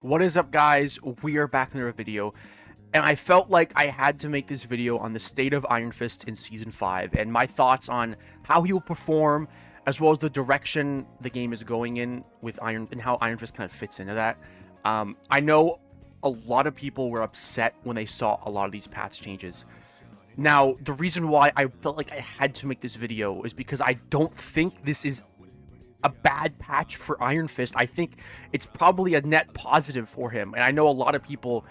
What is up, guys? We are back in another video, and I felt like I had to make this video on the state of Iron Fist in Season 5, and my thoughts on how he will perform, as well as the direction the game is going in with Iron, and how Iron Fist kind of fits into that. I know a lot of people were upset when they saw a lot of these patch changes. Now, the reason why I felt like I had to make this video is because I don't think this is a bad patch for Iron Fist. I think it's probably a net positive for him. And I know a lot of people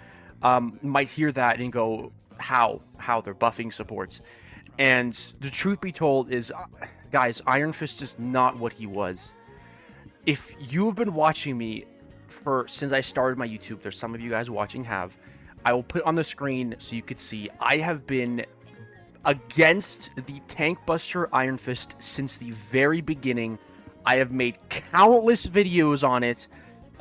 might hear that and go, how they're buffing supports. And the truth be told is, guys, Iron Fist is not what he was. If you've been watching me since I started my YouTube, there's some of you guys watching have, I will put on the screen so you could see, I have been against the Tank Buster Iron Fist since the very beginning. I have made countless videos on it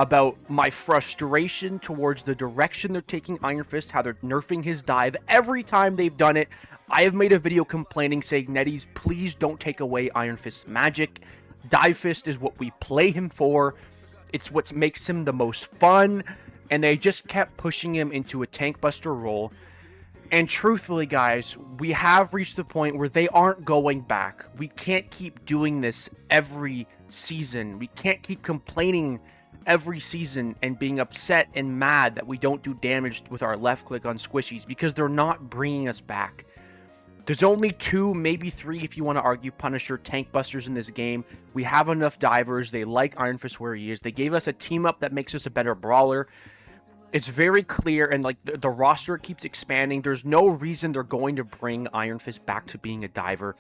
about my frustration towards the direction they're taking Iron Fist, how they're nerfing his dive every time they've done it. I have made a video complaining, saying, Netties, please don't take away Iron Fist's magic. Dive Fist is what we play him for. It's what makes him the most fun. And they just kept pushing him into a Tank Buster role. And truthfully, guys, we have reached the point where they aren't going back. We can't keep doing this every season. We can't keep complaining every season and being upset and mad that we don't do damage with our left click on squishies, because they're not bringing us back. There's only 2, maybe 3 if you want to argue Punisher Tank Busters in this game. We have enough divers. They like Iron Fist where he is. They gave us a team up that makes us a better brawler. It's very clear, and like the roster keeps expanding. There's no reason they're going to bring Iron Fist back to being a diver.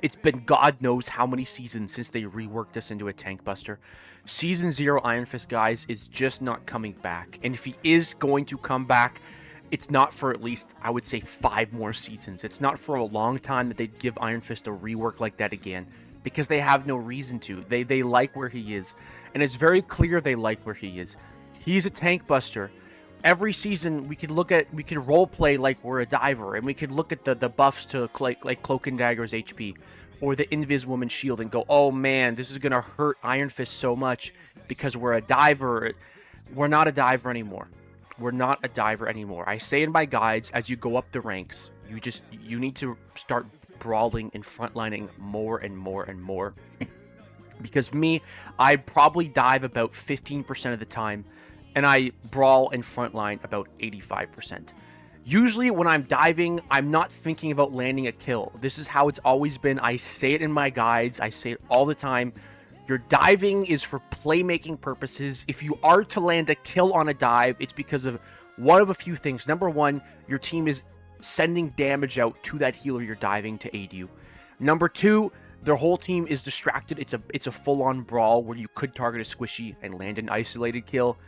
It's been God knows how many seasons since they reworked us into a Tank Buster. Season 0 Iron Fist, guys, is just not coming back. And if he is going to come back, it's not for at least, I would say, 5 more seasons. It's not for a long time that they'd give Iron Fist a rework like that again, because they have no reason to. They like where he is, and it's very clear they like where he is. He's a Tank Buster. Every season, we could role play like we're a diver, and we could look at the buffs to like Cloak and Dagger's HP, or the Invis Woman shield, and go, oh man, this is gonna hurt Iron Fist so much because we're a diver. We're not a diver anymore. We're not a diver anymore. I say in my guides, as you go up the ranks, you need to start brawling and frontlining more and more and more. Because me, I probably dive about 15% of the time, and I brawl and frontline about 85%. Usually when I'm diving, I'm not thinking about landing a kill. This is how it's always been. I say it in my guides. I say it all the time. Your diving is for playmaking purposes. If you are to land a kill on a dive, it's because of one of a few things. Number one, your team is sending damage out to that healer you're diving to aid you. Number two, their whole team is distracted. It's a full-on brawl where you could target a squishy and land an isolated kill.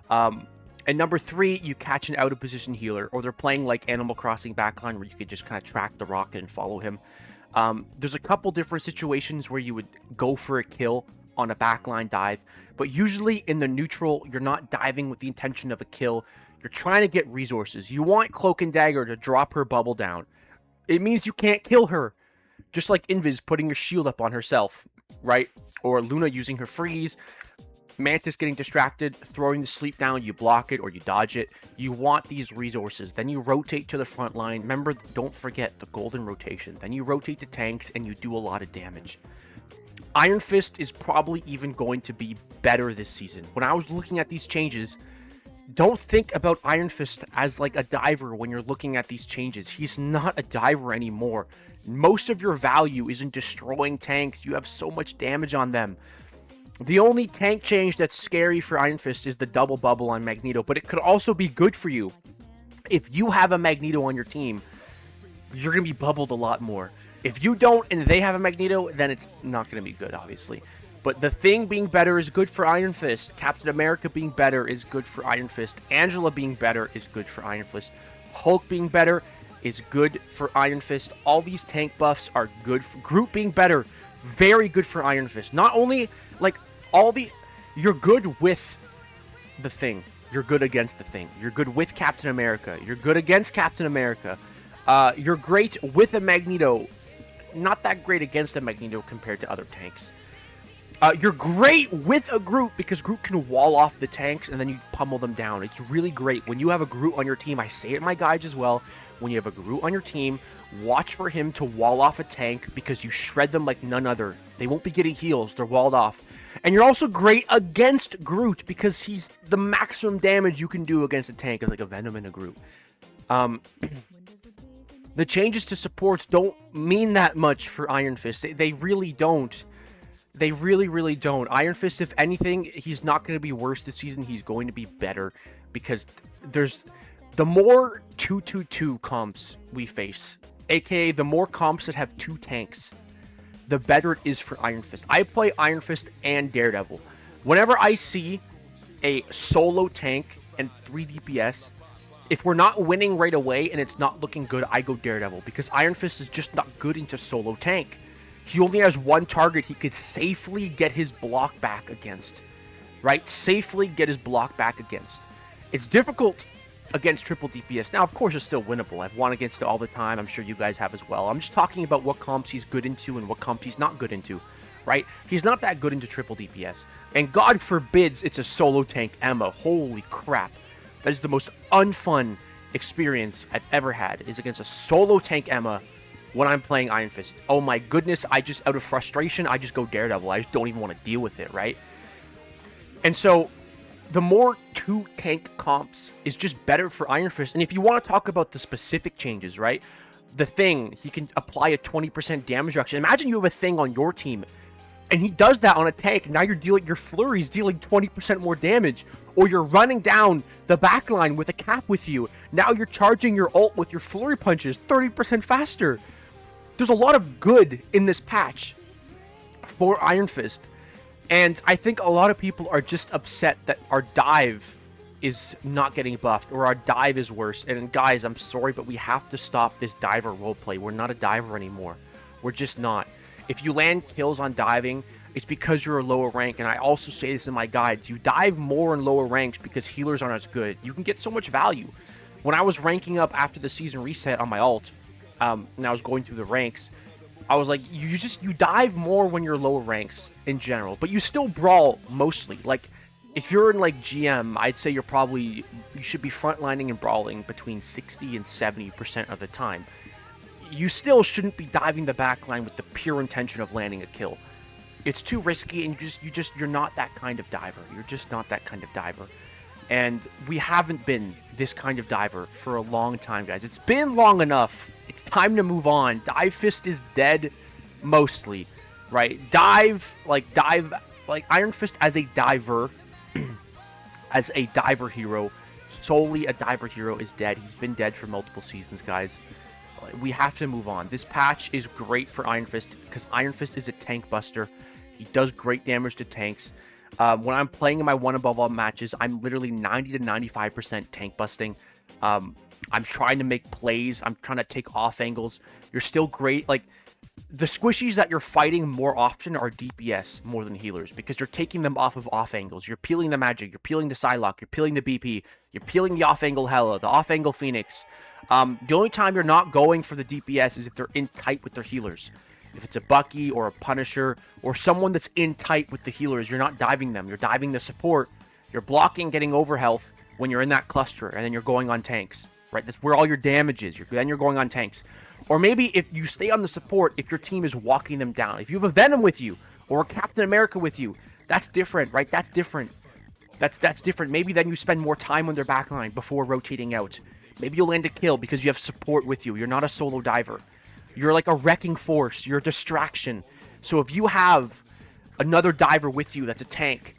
And number 3, you catch an out-of-position healer, or they're playing like Animal Crossing backline where you could just kind of track the rocket and follow him. There's a couple different situations where you would go for a kill on a backline dive, but usually in the neutral, you're not diving with the intention of a kill. You're trying to get resources. You want Cloak and Dagger to drop her bubble down. It means you can't kill her. Just like Invis putting your shield up on herself, right? Or Luna using her freeze. Mantis getting distracted, throwing the sleep down, you block it or you dodge it. You want these resources. Then you rotate to the front line. Remember, don't forget the golden rotation. Then you rotate to tanks and you do a lot of damage. Iron Fist is probably even going to be better this season. When I was looking at these changes, don't think about Iron Fist as like a diver when you're looking at these changes. He's not a diver anymore. Most of your value is in destroying tanks. You have so much damage on them. The only tank change that's scary for Iron Fist is the double bubble on Magneto, but it could also be good for you. If you have a Magneto on your team, you're going to be bubbled a lot more. If you don't and they have a Magneto, then it's not going to be good, obviously. But the Thing being better is good for Iron Fist. Captain America being better is good for Iron Fist. Angela being better is good for Iron Fist. Hulk being better is good for Iron Fist. All these tank buffs are good. Groot being better, very good for Iron Fist. Not only, like, you're good with the Thing. You're good against the Thing. You're good with Captain America. You're good against Captain America. You're great with a Magneto. Not that great against a Magneto compared to other tanks. You're great with a Groot because Groot can wall off the tanks and then you pummel them down. It's really great. When you have a Groot on your team, I say it in my guides as well, when you have a Groot on your team, watch for him to wall off a tank because you shred them like none other. They won't be getting heals. They're walled off. And you're also great against Groot because he's the maximum damage you can do against a tank is like a Venom and a Groot. The changes to supports don't mean that much for Iron Fist. They really don't. They really, really don't. Iron Fist, if anything, he's not going to be worse this season. He's going to be better because there's the more 2-2-2 comps we face, aka the more comps that have 2 tanks, the better it is for Iron Fist. I play Iron Fist and Daredevil. Whenever I see a solo tank and 3 DPS, if we're not winning right away and it's not looking good, I go Daredevil because Iron Fist is just not good into solo tank. He only has one target he could safely get his block back against. Right? Safely get his block back against. It's difficult against triple DPS. Now, of course, it's still winnable. I've won against it all the time. I'm sure you guys have as well. I'm just talking about what comps he's good into and what comps he's not good into. Right? He's not that good into triple DPS. And God forbids it's a solo tank Emma. Holy crap. That is the most unfun experience I've ever had, is against a solo tank Emma when I'm playing Iron Fist. Oh my goodness, I just, out of frustration, I just go Daredevil. I just don't even want to deal with it, right? And so, the more 2 tank comps is just better for Iron Fist. And if you want to talk about the specific changes, right? The Thing, he can apply a 20% damage reduction. Imagine you have a Thing on your team, and he does that on a tank. Now you're dealing, your Flurry's dealing 20% more damage. Or you're running down the backline with a cap with you. Now you're charging your ult with your Flurry punches 30% faster. There's a lot of good in this patch for Iron Fist. And I think a lot of people are just upset that our dive is not getting buffed or our dive is worse. And guys, I'm sorry, but we have to stop this diver roleplay. We're not a diver anymore. We're just not. If you land kills on diving, it's because you're a lower rank. And I also say this in my guides. You dive more in lower ranks because healers aren't as good. You can get so much value. When I was ranking up after the season reset on my ult, and I was going through the ranks, I was like, you dive more when you're lower ranks in general, but you still brawl mostly. Like, if you're in like GM, I'd say you should be frontlining and brawling between 60 and 70% of the time. You still shouldn't be diving the backline with the pure intention of landing a kill. It's too risky, and you're not that kind of diver. You're just not that kind of diver. And we haven't been this kind of diver for a long time, guys. It's been long enough. It's time to move on. Dive Fist is dead, mostly, right? Dive, like Iron Fist as a diver, as a diver hero, solely a diver hero is dead. He's been dead for multiple seasons, guys. We have to move on. This patch is great for Iron Fist because Iron Fist is a tank buster. He does great damage to tanks. When I'm playing in my 1 above all matches, I'm literally 90 to 95% tank busting. I'm trying to make plays. I'm trying to take off angles. You're still great. Like, the squishies that you're fighting more often are DPS more than healers because you're taking them off angles. You're peeling the magic. You're peeling the Psylocke. You're peeling the BP. You're peeling the off angle Hela, the off angle Phoenix. The only time you're not going for the DPS is if they're in tight with their healers. If it's a Bucky or a Punisher or someone that's in tight with the healers, you're not diving them. You're diving the support. You're blocking, getting over health when you're in that cluster, and then you're going on tanks, right? That's where all your damage is. Then you're going on tanks. Or maybe if you stay on the support, if your team is walking them down. If you have a Venom with you or a Captain America with you, that's different, right? That's different. That's different. Maybe then you spend more time on their backline before rotating out. Maybe you'll land a kill because you have support with you. You're not a solo diver. You're like a wrecking force. You're a distraction. So if you have another diver with you that's a tank,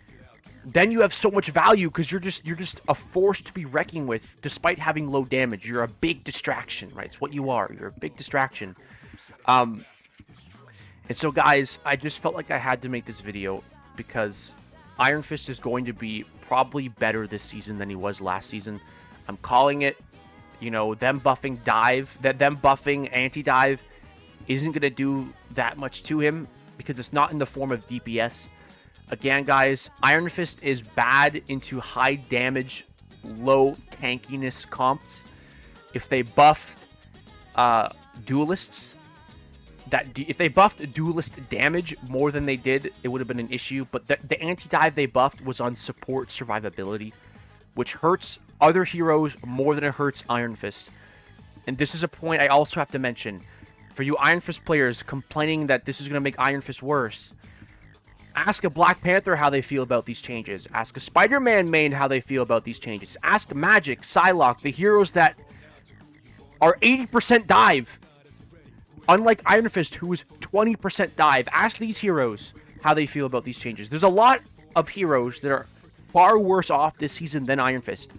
then you have so much value because you're just a force to be recking with despite having low damage. You're a big distraction, right? It's what you are. You're a big distraction. And so, guys, I just felt like I had to make this video because Iron Fist is going to be probably better this season than he was last season. I'm calling it. You know, them buffing dive, them buffing anti-dive isn't going to do that much to him because it's not in the form of DPS. Again, guys, Iron Fist is bad into high damage, low tankiness comps. If they buffed duelists, if they buffed duelist damage more than they did, it would have been an issue. But the anti-dive they buffed was on support survivability, which hurts other heroes more than it hurts Iron Fist. And this is a point I also have to mention. For you Iron Fist players complaining that this is going to make Iron Fist worse, ask a Black Panther how they feel about these changes. Ask a Spider-Man main how they feel about these changes. Ask Magic, Psylocke, the heroes that are 80% dive. Unlike Iron Fist, who is 20% dive. Ask these heroes how they feel about these changes. There's a lot of heroes that are far worse off this season than Iron Fist.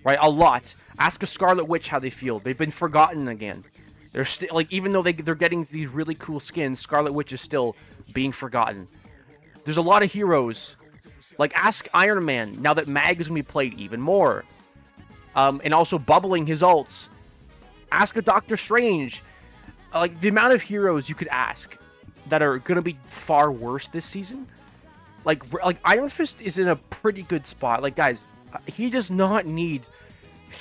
Right? A lot. Ask a Scarlet Witch how they feel. They've been forgotten again. They're still, like, even though they're getting these really cool skins, Scarlet Witch is still being forgotten. There's a lot of heroes. Like, ask Iron Man, now that Mag is going to be played even more. And also bubbling his ults. Ask a Doctor Strange. Like, the amount of heroes you could ask that are going to be far worse this season. Like Iron Fist is in a pretty good spot. Like, guys, he does not need...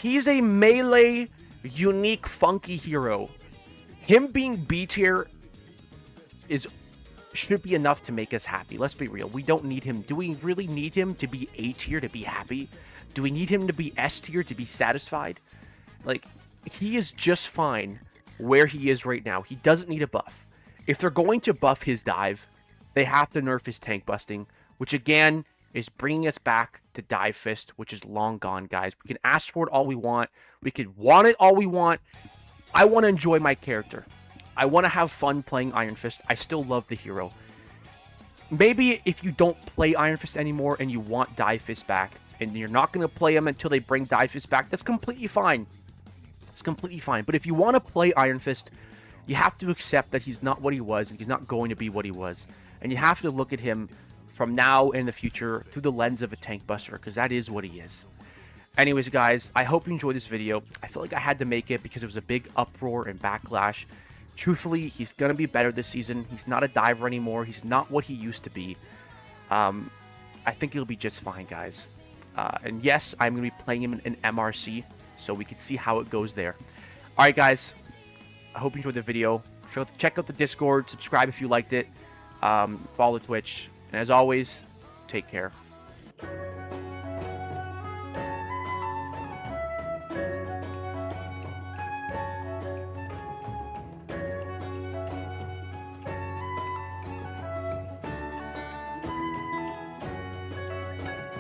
He's a melee, unique, funky hero. Him being B tier should be enough to make us happy. Let's be real. We don't need him. Do we really need him to be A tier to be happy? Do we need him to be S tier to be satisfied? Like, he is just fine where he is right now. He doesn't need a buff. If they're going to buff his dive, they have to nerf his tank busting, which again is bringing us back to Dive Fist, which is long gone, guys. We can ask for it all we want. We can want it all we want. I want to enjoy my character. I want to have fun playing Iron Fist. I still love the hero. Maybe if you don't play Iron Fist anymore and you want Dive Fist back, and you're not going to play him until they bring Dive Fist back, that's completely fine. It's completely fine. But if you want to play Iron Fist, you have to accept that he's not what he was, and he's not going to be what he was. And you have to look at him from now in the future through the lens of a tank buster, because that is what he is. Anyways, guys, I hope you enjoyed this video. I feel like I had to make it because it was a big uproar and backlash. Truthfully, he's going to be better this season. He's not a diver anymore. He's not what he used to be. I think he'll be just fine, guys. And yes, I'm going to be playing him in MRC, so we can see how it goes there. Alright, guys. I hope you enjoyed the video. Check out the Discord. Subscribe if you liked it. Follow Twitch. And as always, take care.